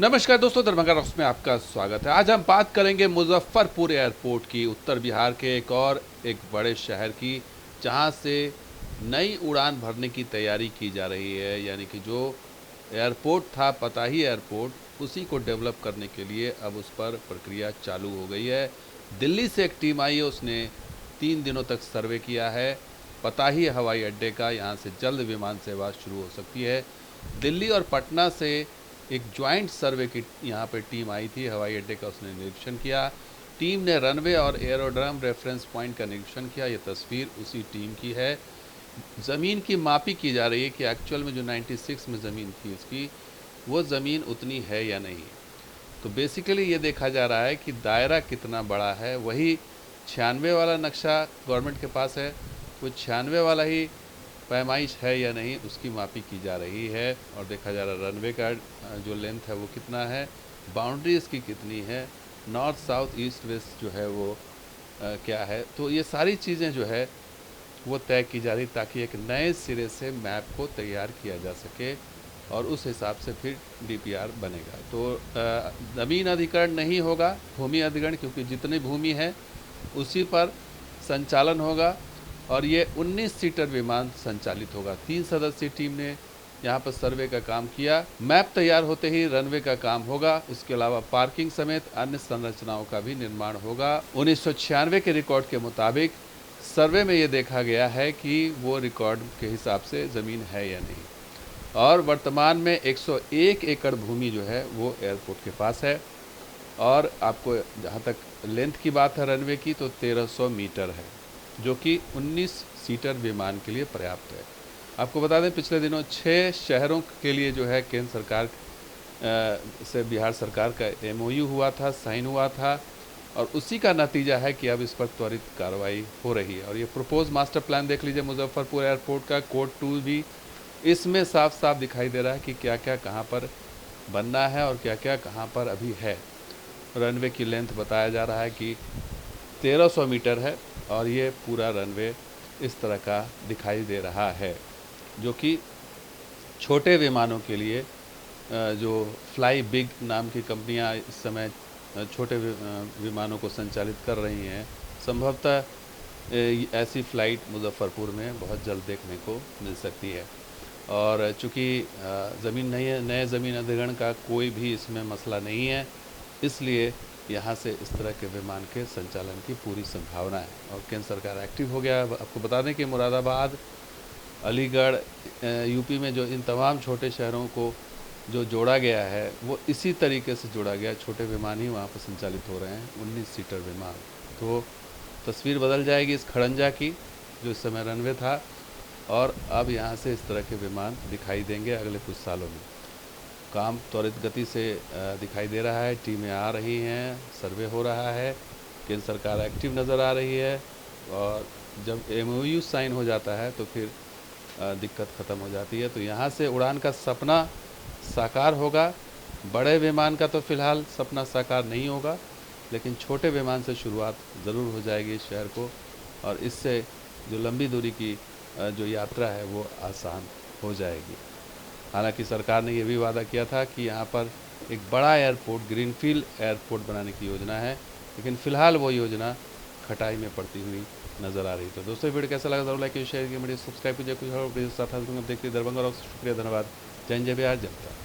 नमस्कार दोस्तों, दरभंगा रॉक्स में आपका स्वागत है। आज हम बात करेंगे मुजफ्फरपुर एयरपोर्ट की, उत्तर बिहार के एक बड़े शहर की, जहां से नई उड़ान भरने की तैयारी की जा रही है। यानी कि जो एयरपोर्ट था पताही एयरपोर्ट, उसी को डेवलप करने के लिए अब उस पर प्रक्रिया चालू हो गई है। दिल्ली से एक टीम आई है, उसने 3 दिनों तक सर्वे किया है पताही हवाई अड्डे का। यहाँ से जल्द विमान सेवा शुरू हो सकती है। दिल्ली और पटना से एक ज्वाइंट सर्वे की यहाँ पे टीम आई थी हवाई अड्डे का, उसने निरीक्षण किया। टीम ने रनवे और एरोड्रम रेफरेंस पॉइंट का निरीक्षण किया। ये तस्वीर उसी टीम की है। ज़मीन की मापी की जा रही है कि एक्चुअल में जो 96 में ज़मीन थी उसकी, वो ज़मीन उतनी है या नहीं। तो बेसिकली ये देखा जा रहा है कि दायरा कितना बड़ा है। वही 96 वाला नक्शा गवर्नमेंट के पास है, वो 96 वाला ही पैमाइश है या नहीं, उसकी मापी की जा रही है। और देखा जा रहा है रनवे का जो लेंथ है वो कितना है, बाउंड्री इसकी कितनी है, नॉर्थ साउथ ईस्ट वेस्ट जो है वो क्या है। तो ये सारी चीज़ें जो है वो तय की जा रही, ताकि एक नए सिरे से मैप को तैयार किया जा सके और उस हिसाब से फिर डीपीआर बनेगा। तो ज़मीन अधिग्रहण नहीं होगा, भूमि अधिग्रहण, क्योंकि जितनी भूमि है उसी पर संचालन होगा। और ये 19 सीटर विमान संचालित होगा। 3 सदस्यीय टीम ने यहाँ पर सर्वे का काम किया। मैप तैयार होते ही रनवे का काम होगा। इसके अलावा पार्किंग समेत अन्य संरचनाओं का भी निर्माण होगा। 1996 के रिकॉर्ड के मुताबिक सर्वे में ये देखा गया है कि वो रिकॉर्ड के हिसाब से ज़मीन है या नहीं। और वर्तमान में 101 एकड़ भूमि जो है वो एयरपोर्ट के पास है। और आपको जहाँ तक लेंथ की बात है रनवे की, तो 1300 मीटर है, जो कि 19 सीटर विमान के लिए पर्याप्त है। आपको बता दें, पिछले दिनों 6 शहरों के लिए जो है केंद्र सरकार से बिहार सरकार का MOU हुआ था, साइन हुआ था। और उसी का नतीजा है कि अब इस पर त्वरित कार्रवाई हो रही है। और ये प्रपोज मास्टर प्लान देख लीजिए मुजफ्फरपुर एयरपोर्ट का, कोड 2 भी, इसमें साफ साफ दिखाई दे रहा है कि क्या क्या कहाँ पर बनना है और क्या क्या कहाँ पर अभी है। रनवे की लेंथ बताया जा रहा है कि 1300 मीटर है और ये पूरा रनवे इस तरह का दिखाई दे रहा है, जो कि छोटे विमानों के लिए जो फ्लाई बिग नाम की कंपनियां इस समय छोटे विमानों को संचालित कर रही हैं, संभवतः ऐसी फ़्लाइट मुजफ्फरपुर में बहुत जल्द देखने को मिल सकती है। और चूँकि नए ज़मीन अधिग्रहण का कोई भी इसमें मसला नहीं है, इसलिए यहाँ से इस तरह के विमान के संचालन की पूरी संभावना है। और केंद्र सरकार एक्टिव हो गया है। आपको बता दें कि मुरादाबाद, अलीगढ़, यूपी में जो इन तमाम छोटे शहरों को जो जोड़ा गया है, वो इसी तरीके से जोड़ा गया। छोटे विमान ही वहाँ पर संचालित हो रहे हैं, 19 सीटर विमान। तो तस्वीर बदल जाएगी इस खड़ंजा की, जो इस समय रनवे था, और अब यहाँ से इस तरह के विमान दिखाई देंगे अगले कुछ सालों में। काम त्वरित गति से दिखाई दे रहा है, टीमें आ रही हैं, सर्वे हो रहा है, केंद्र सरकार एक्टिव नज़र आ रही है। और जब MOU साइन हो जाता है तो फिर दिक्कत ख़त्म हो जाती है। तो यहाँ से उड़ान का सपना साकार होगा। बड़े विमान का तो फ़िलहाल सपना साकार नहीं होगा, लेकिन छोटे विमान से शुरुआत ज़रूर हो जाएगी इस शहर को, और इससे जो लंबी दूरी की जो यात्रा है वो आसान हो जाएगी। हालांकि सरकार ने ये भी वादा किया था कि यहाँ पर एक बड़ा एयरपोर्ट, ग्रीनफील्ड एयरपोर्ट बनाने की योजना है, लेकिन फ़िलहाल वो योजना खटाई में पड़ती हुई नज़र आ रही। तो दोस्तों, वीडियो कैसा लगा जरूर लाइक कीजिए, शेयर कीजिए, वीडियो सब्सक्राइब कीजिए। कुछ और वीडियो साथ देखते दरभंगा रॉक्स। शुक्रिया, धन्यवाद। जय हिंद, जय बिहार, जय भारत।